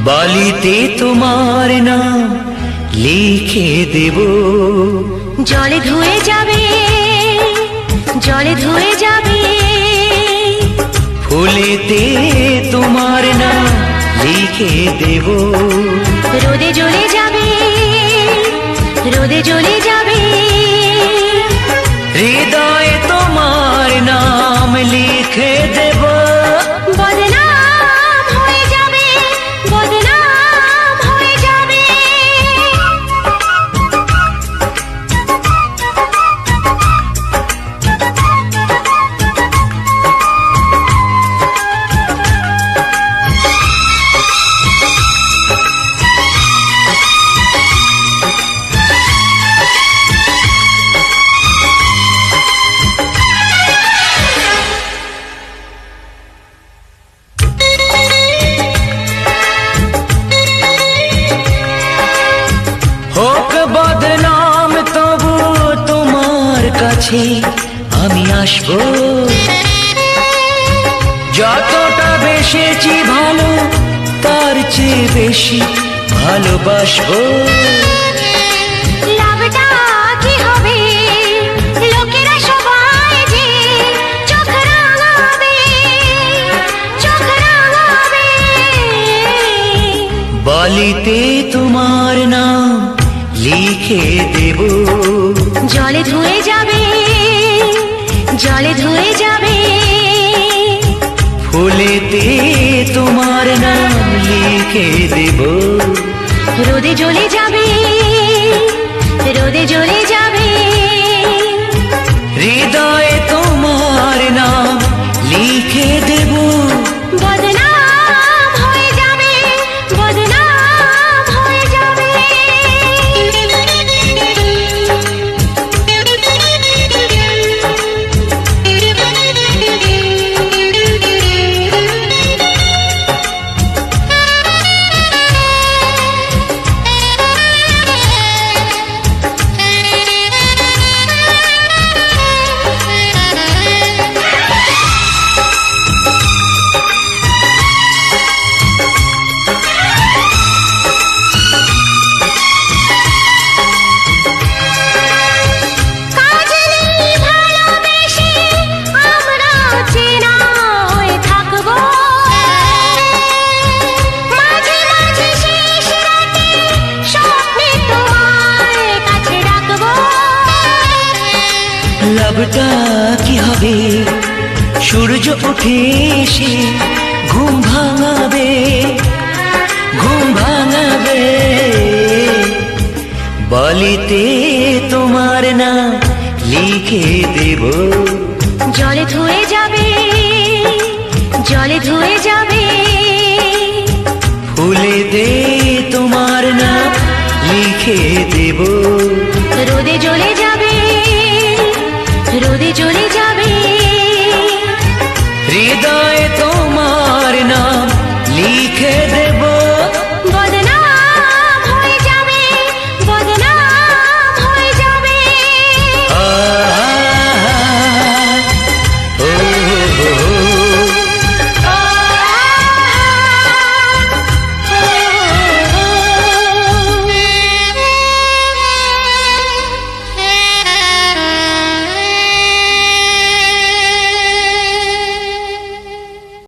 বালিতে তোমার নাম লিখে দেব, জলে ধুয়ে যাবে, জলে ধুয়ে যাবে। ফুলেতে তোমার নাম লিখে দেব, রোদে জ্বলে যাবে, রোদে জ্বলে যাবে। হৃদয়ে তোমার নাম লিখে দেব, বদনাম হয়ে যাবে, বদনাম হয়ে যাবে। হোক বদনাম তবু তোমার কাছে আমি আসবো, যতটা বেসেছি ভালো তার চেয়ে বেশি ভালোবাসবো। লাভটা কি হবে, লোকেরা সবাই যে চোখ রাঙাবে, চোখ রাঙাবে। বালিতে তোমার নাম লিখে দেব, জলে ধুয়ে যাবে, জলে ধুয়ে যাবে। ফুলেতে তোমার নাম লিখে দেব, রোদে জ্বলে যাবে, রোদে জ্বলে যাবে। হৃদয়ে তোমার নাম লিখে দেব, বদনাম হয়ে যাবে, বদনাম হয়ে যাবে। লাভটা কি হবে, সূর্য উঠে এসে ঘুম ভাঙাবে, ঘুম ভাঙাবে। বালিতে তোমার নাম লিখে দেব, জলে ধুয়ে যাবে, জলে ধুয়ে যাবে। ফুলেতে তোমার নাম লিখে দেব, রোদে জ্বলে যাবে,